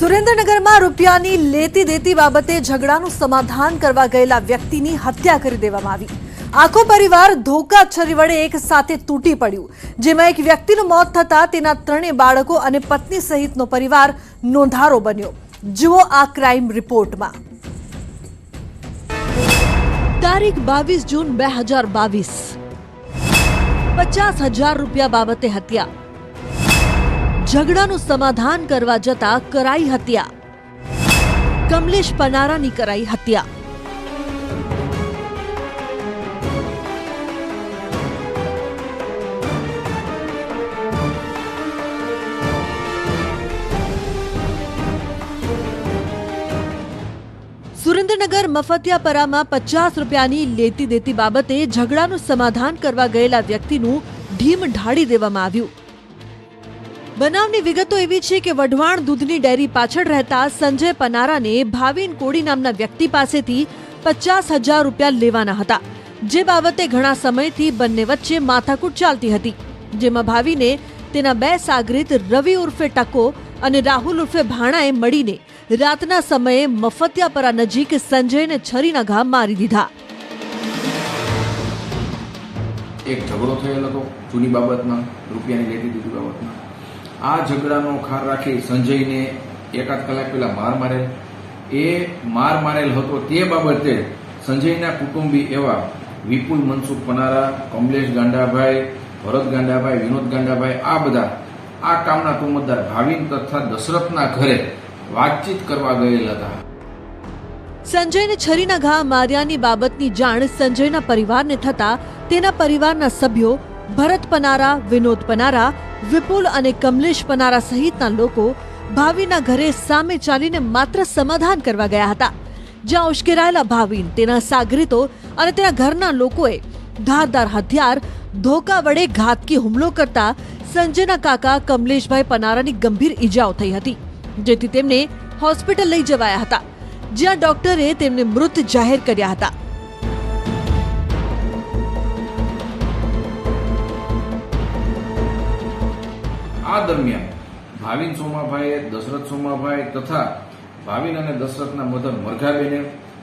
સુરેન્દ્રનગરમાં રૂપિયાની લેતી દેતી બાબતે ઝઘડાનું સમાધાન કરવા ગયેલા વ્યક્તિની હત્યા કરી દેવામાં આવી। આખો પરિવાર ધોકા છરી વડે એક સાથે તૂટી પડ્યું, જેમાં એક વ્યક્તિનું મોત થતા તેના ત્રણેય બાળકો અને પત્ની સહિતનો પરિવાર નોંધારો બન્યો। જુઓ આ ક્રાઇમ રિપોર્ટમાં। તારીખ 22 જૂન 2022, 50,000 રૂપિયા બાબતે હત્યા। ઝઘડાનું સમાધાન કરવા જતા કરાઈ હત્યા। કમલેશ પનારાની કરાઈ હત્યા। સુરેન્દ્રનગર મફતિયાપરામાં 50 રૂપિયાની લેતી દેતી બાબતે ઝઘડાનું સમાધાન કરવા ગયેલા વ્યક્તિનું ઢીમ ઢાળી દેવામાં આવ્યું। બનાવની વિગતો એવી છે કે વઢવાણ દૂધની ડેરી પાછળ રહેતા સંજય પનારાને ભાવિન કોડી નામના વ્યક્તિ પાસેથી 50,000 રૂપિયા લેવાના હતા, જે બાબતે ઘણા સમયથી બંને વચ્ચે માથાકૂટ ચાલતી હતી, જેમાં ભાવિને તેના બે સાગરીત રવિ ઉર્ફે ટકો અને રાહુલ ઉર્ફે ભાણાએ મળીને રાતના સમયે મફતિયાપરા નજીક સંજયને છરીના ઘા મારી દીધા। એક ઝઘડો થયેલો હતો જૂની બાબતમાં, રૂપિયાની લેતી દેતી બાબતમાં। આ ઝઘડાનો ખાર રાખી સંજયને એકાદ કલાક પહેલા માર મારેલ। એ માર મારેલ હતો તે બાબતે સંજયના કુટુંબી એવા વિપુલ મનસુખ પનારા, કમલેશ ગાંડાભાઈ, ભરત ગાંડાભાઈ, વિનોદ ગાંડાભાઈ, આ બધા આ કામના તુમતદાર ભાવિન તથા દશરથના ઘરે વાતચીત કરવા ગયેલ હતા। સંજયને છરીના ઘા માર્યાની બાબતની જાણ સંજયના પરિવારને થતા તેના પરિવારના સભ્યો ભરત પનારા, વિનોદ પનારા, વિપુલ અને કમલેશ પનારા સહિતના લોકો ભાવિના ઘરે સામે ચાલીને માત્ર સમાધાન કરવા ગયા હતા, જ્યાં ઉશ્કેરાયેલા ભાવિન, તેના સાગરીતો અને તેના ઘરના લોકોએ ધારદાર હથિયાર ધોકા વડે ઘાતકી હુમલો કરતા સંજયના કાકા કમલેશભાઈ પનારાની ગંભીર ઈજાઓ થઈ હતી, જેથી તેમને હોસ્પિટલ લઈ જવાયા હતા, જ્યાં ડોક્ટરે તેમને મૃત જાહેર કર્યા હતા। આ દરમિયાન ભાવિન સોમાભાઈએ દશરથ સોમાભાઈ તથા ભાવિન અને દશરથના મધર મરઘાબેને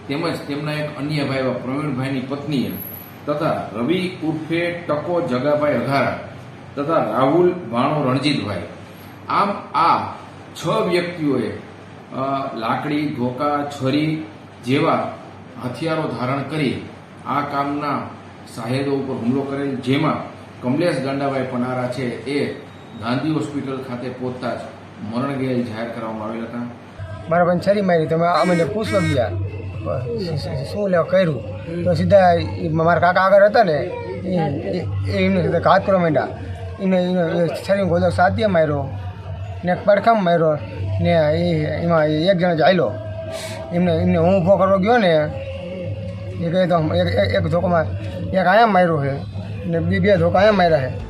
તેમજ તેમના એક અન્ય ભાઈ એવા પ્રવીણભાઈની પત્નીએ તથા રવિ ઉર્ફે ટકો જગાભાઈ અઘારા તથા રાહુલ ભાણો રણજીતભાઈ, આમ આ 6 વ્યક્તિઓએ લાકડી, ધોકા, છરી જેવા હથિયારો ધારણ કરી આ કામના સાહેદો ઉપર હુમલો કરેલ, જેમાં કમલેશ ગાંડાભાઈ પનારા છે એ ગાંધી હોસ્પિટલ ખાતે પહોંચતા જ મરણ ગયેલ જાહેર કરવામાં આવેલ હતા। મારા ભાઈ છરી મારી, તમે અમને પૂછવા ગયા શું લેવા કર્યું તો સીધા મારા કાકા આગળ હતા ને એમને સીધા ઘાત કરવા માંડ્યા। એને છરી ગોદો સાધ્ય માર્યો ને પડખામ માર્યો ને એમાં એક જણા જાયલો, એમને હું ઊભો કરવા ગયો ને એ કહે તો એક ધોકામાં એક આયા માર્યો છે ને બે ધોકા આયા માર્યા છે।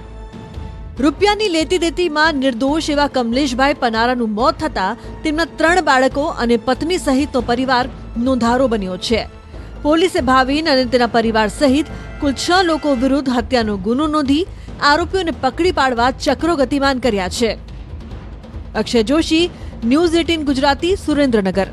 રૂપિયાની લેતી દેતીમાં નિર્દોષ એવા કમલેશભાઈ પનારાનું મોત થતા તેમના 3 બાળકો અને પત્ની સહિતનો પરિવાર નોંધારો બન્યો છે। પોલીસે ભાવિન અને તેના પરિવાર સહિત કુલ 6 લોકો વિરુદ્ધ હત્યાનો ગુનો નોંધી આરોપીઓને પકડી પાડવા ચક્રો ગતિમાન કર્યા છે। અક્ષય જોશી, ન્યૂઝ 18 ગુજરાતી, સુરેન્દ્રનગર।